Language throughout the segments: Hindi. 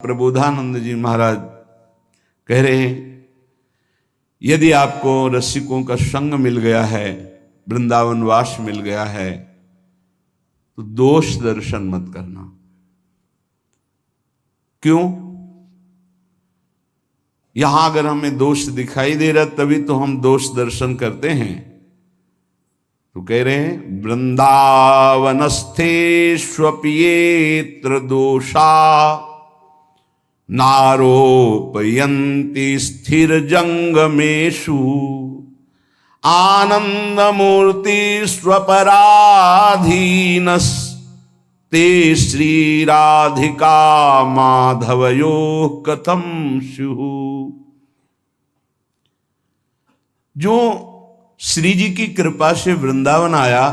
प्रबोधानंद जी महाराज कह रहे हैं, यदि आपको रसिकों का संग मिल गया है, वृंदावन वास मिल गया है, तो दोष दर्शन मत करना। क्यों? यहां अगर हमें दोष दिखाई दे रहा तभी तो हम दोष दर्शन करते हैं। तो कह रहे हैं, वृंदावनस्थेष्वप्येत्र दोषा नारोपयन्ति स्थिर जंगमेषु आनंदमूर्ति स्वपराधीनस् ते श्री राधिका माधवयो कथम स्युः। जो श्री जी की कृपा से वृंदावन आया,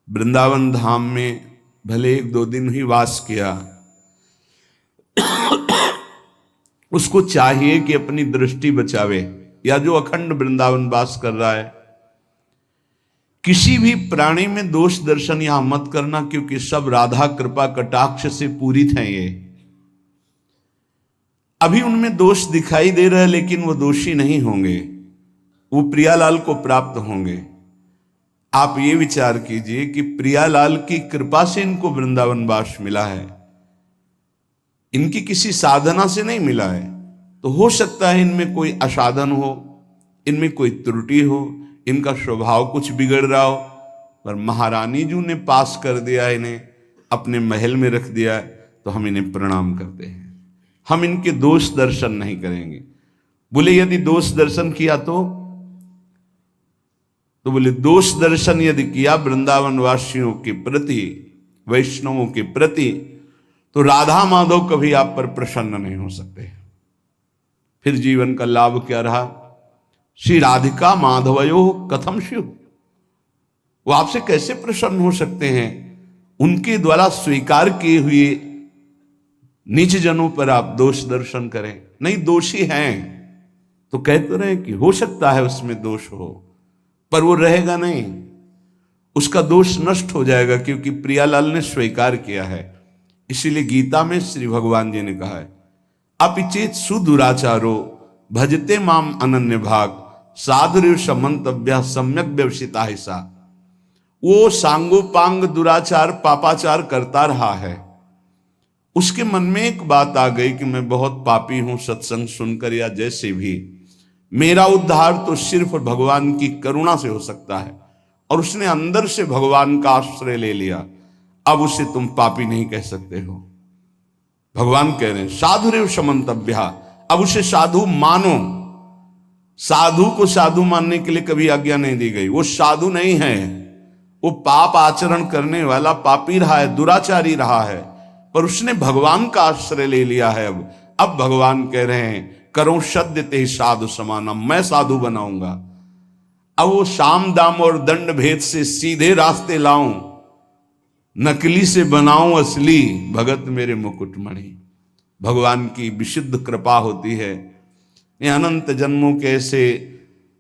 वृंदावन धाम में भले 1-2 दिन ही वास किया, उसको चाहिए कि अपनी दृष्टि बचावे, या जो अखंड वृंदावन वास कर रहा है, किसी भी प्राणी में दोष दर्शन यहां मत करना, क्योंकि सब राधा कृपा कटाक्ष से पूरित हैं। ये अभी उनमें दोष दिखाई दे रहा है, लेकिन वो दोषी नहीं होंगे, वो प्रियालाल को प्राप्त होंगे। आप ये विचार कीजिए कि प्रियालाल की कृपा से इनको वृंदावन वास मिला है, इनकी किसी साधना से नहीं मिला है। तो हो सकता है इनमें कोई असाधन हो, इनमें कोई त्रुटि हो, इनका स्वभाव कुछ बिगड़ रहा हो, पर महारानी जी ने पास कर दिया, इन्हें अपने महल में रख दिया, तो हम इन्हें प्रणाम करते हैं। हम इनके दोष दर्शन नहीं करेंगे। बोले यदि दोष दर्शन किया तो बोले दोष दर्शन यदि किया वृंदावन वासियों के प्रति, वैष्णवों के प्रति, तो राधा माधव कभी आप पर प्रसन्न नहीं हो सकते। फिर जीवन का लाभ क्या रहा? श्री राधिका माधवयो कथम स्युः। वो आपसे कैसे प्रसन्न हो सकते हैं? उनके द्वारा स्वीकार किए हुए नीच जनों पर आप दोष दर्शन करें। नहीं, दोषी हैं तो कह तो रहे कि हो सकता है उसमें दोष हो, पर वो रहेगा नहीं, उसका दोष नष्ट हो जाएगा, क्योंकि प्रियालाल ने स्वीकार किया है। इसीलिए गीता में श्री भगवान जी ने कहा है, अपिचेत सुदुराचारो भजते माम अनन्य भाग साधुरेव समंतव्य सम्यक व्यवसिता है सा। वो सांगोपांग दुराचार पापाचार करता रहा है, उसके मन में एक बात आ गई कि मैं बहुत पापी हूं, सत्संग सुनकर या जैसे भी, मेरा उद्धार तो सिर्फ भगवान की करुणा से हो सकता है, और उसने अंदर से भगवान का आश्रय ले लिया। अब उसे तुम पापी नहीं कह सकते हो। भगवान कह रहे हैं साधुरेव समंतव्या, अब उसे साधु मानो। साधु को साधु मानने के लिए कभी आज्ञा नहीं दी गई। वो साधु नहीं है, वो पाप आचरण करने वाला पापी रहा है, दुराचारी रहा है, पर उसने भगवान का आश्रय ले लिया है। अब भगवान कह रहे हैं करो सद्य ते साधु समानम, मैं साधु बनाऊंगा। अब वो साम दाम और दंड भेद से सीधे रास्ते लाऊं, नकली से बनाऊं असली, भगत मेरे मुकुटमणि। भगवान की विशुद्ध कृपा होती है। ये अनंत जन्मों के ऐसे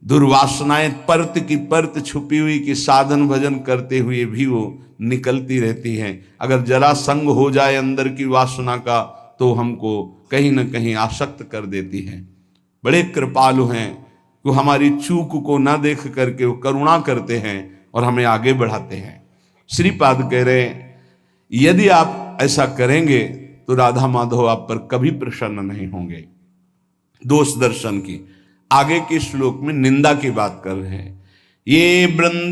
दुर्वासनाएं परत की परत छुपी हुई कि साधन भजन करते हुए भी वो निकलती रहती हैं। अगर जरा संग हो जाए अंदर की वासना का, तो हमको कहीं ना कहीं आसक्त कर देती है। बड़े कृपालु हैं, वो हमारी चूक को ना देख करके वो करुणा करते हैं और हमें आगे बढ़ाते हैं। श्रीपाद कह रहे हैं, यदि आप ऐसा करेंगे तो राधा माधव आप पर कभी प्रसन्न नहीं होंगे। दोष दर्शन की आगे के श्लोक में निंदा की बात कर रहे हैं। ये वृंद